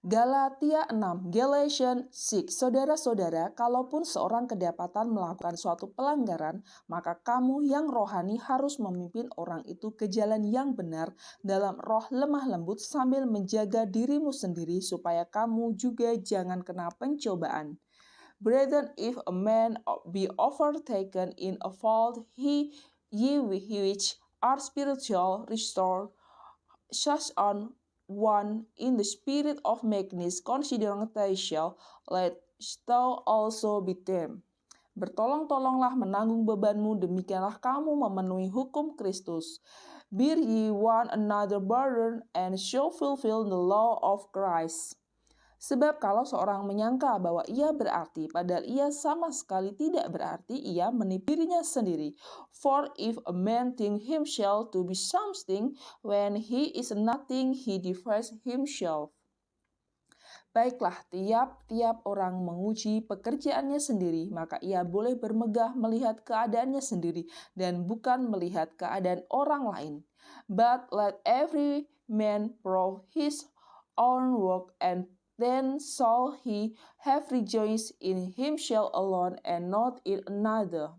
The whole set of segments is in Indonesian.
Galatia 6, Galatians 6. Saudara-saudara, kalaupun seorang kedapatan melakukan suatu pelanggaran, maka kamu yang rohani harus memimpin orang itu ke jalan yang benar dalam roh lemah lembut sambil menjaga dirimu sendiri supaya kamu juga jangan kena pencobaan. Brethren, if a man be overtaken in a fault, ye which are spiritual, restore such an one in the spirit of meekness, considering they shall let thou also be them. Bertolong-tolonglah menanggung bebanmu, demikianlah kamu memenuhi hukum Kristus. Bear ye one another burden, and shall fulfill the law of Christ. Sebab kalau seorang menyangka bahwa ia berarti, padahal ia sama sekali tidak berarti, ia menipu dirinya sendiri. For if a man think himself to be something, when he is nothing, he defies himself. Baiklah, tiap-tiap orang menguji pekerjaannya sendiri, maka ia boleh bermegah melihat keadaannya sendiri, dan bukan melihat keadaan orang lain. But let every man prove his own work, and then shall he have rejoiced in himself alone and not in another.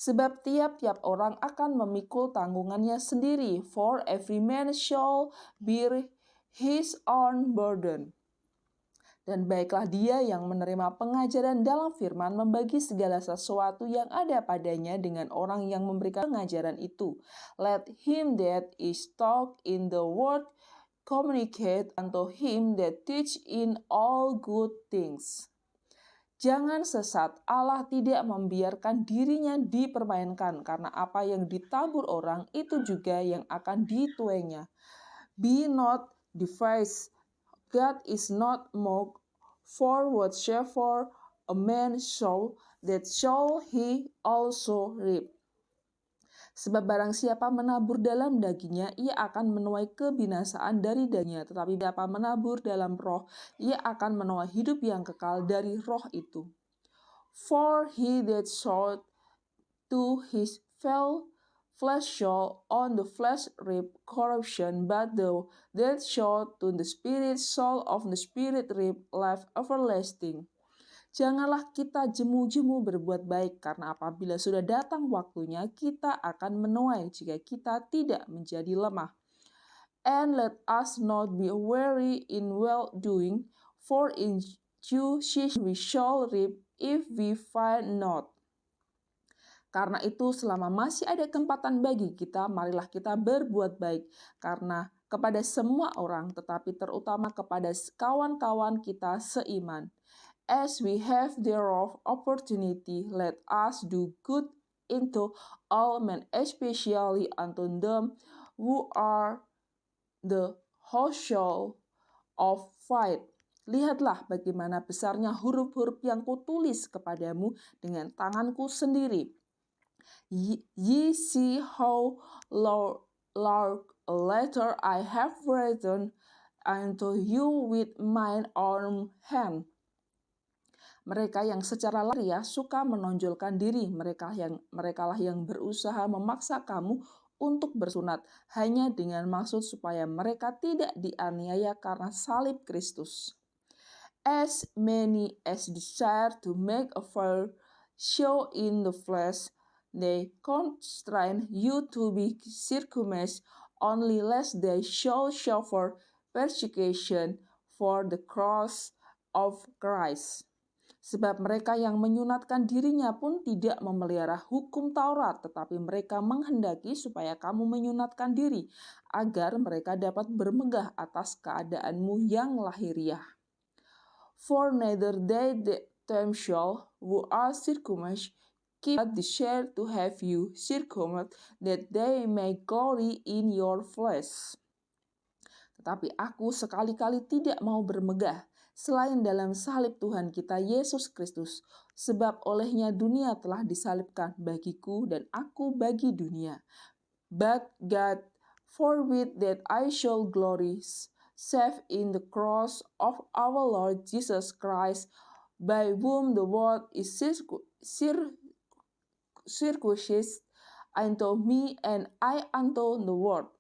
Sebab tiap-tiap orang akan memikul tanggungannya sendiri, for every man shall bear his own burden. Dan baiklah dia yang menerima pengajaran dalam firman membagi segala sesuatu yang ada padanya dengan orang yang memberikan pengajaran itu. Let him that is taught in the word communicate unto him that teach in all good things. Jangan sesat, Allah tidak membiarkan dirinya dipermainkan, karena apa yang ditabur orang itu juga yang akan dituainya. Be not devised, God is not mocked, for whatsoever a man sow, that shall he also reap. Sebab barang siapa menabur dalam dagingnya, ia akan menuai kebinasaan dari dagingnya. Tetapi siapa menabur dalam roh, ia akan menuai hidup yang kekal dari roh itu. For he that sowed to his flesh shall on the flesh reap corruption, but thou that sowed to the Spirit shall of the Spirit reap life everlasting. Janganlah kita jemu-jemu berbuat baik, karena apabila sudah datang waktunya, kita akan menuai jika kita tidak menjadi lemah. And let us not be weary in well-doing, for in due season we shall reap if we faint not. Karena itu, selama masih ada kesempatan bagi kita, marilah kita berbuat baik, karena kepada semua orang, tetapi terutama kepada kawan-kawan kita seiman. As we have thereof opportunity, let us do good unto all men, especially unto them who are the household of faith. Lihatlah bagaimana besarnya huruf-huruf yang kutulis kepadamu dengan tanganku sendiri. Ye see how large a letter I have written unto you with mine own hand. Mereka yang secara lahiriah suka menonjolkan diri, merekalah yang berusaha memaksa kamu untuk bersunat hanya dengan maksud supaya mereka tidak dianiaya karena salib Kristus. As many as desire to make a fair show in the flesh, they constrain you to be circumcised, only lest they shall suffer persecution for the cross of Christ. Sebab mereka yang menyunatkan dirinya pun tidak memelihara hukum Taurat, tetapi mereka menghendaki supaya kamu menyunatkan diri, agar mereka dapat bermegah atas keadaanmu yang lahiriah. For neither they themselves who are circumcised keep but desire to have you circumcised, that they may glory in your flesh. Tetapi aku sekali-kali tidak mau bermegah, selain dalam salib Tuhan kita Yesus Kristus, sebab olehnya dunia telah disalibkan bagiku dan aku bagi dunia. But God forbid that I shall glory, save in the cross of our Lord Jesus Christ, by whom the world is circumcised unto me and I unto the world.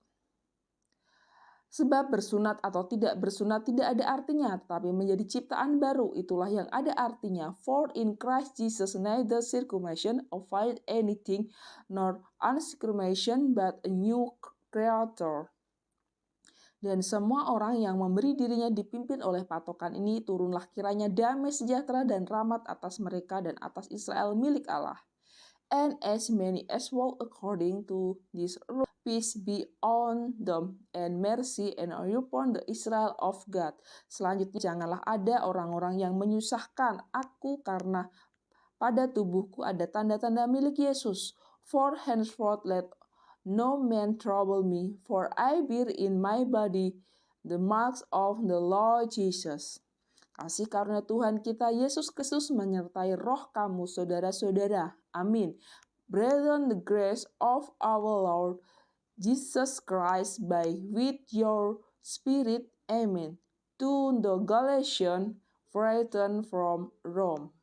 Sebab bersunat atau tidak bersunat tidak ada artinya, tetapi menjadi ciptaan baru, itulah yang ada artinya. For in Christ Jesus neither circumcision availeth anything, nor uncircumcision, but a new creator. Dan semua orang yang memberi dirinya dipimpin oleh patokan ini, turunlah kiranya damai sejahtera dan rahmat atas mereka dan atas Israel milik Allah. And as many as walk according to this rule, peace be on them, and mercy and upon the Israel of God. Selanjutnya, janganlah ada orang-orang yang menyusahkan aku, karena pada tubuhku ada tanda-tanda milik Yesus. For henceforth let no man trouble me, for I bear in my body the marks of the Lord Jesus. Kasih karunia Tuhan kita Yesus Kristus menyertai roh kamu, saudara-saudara. Amin. Brethren, the grace of our Lord Jesus Christ by with your spirit. Amen. To the Galatians, written from Rome.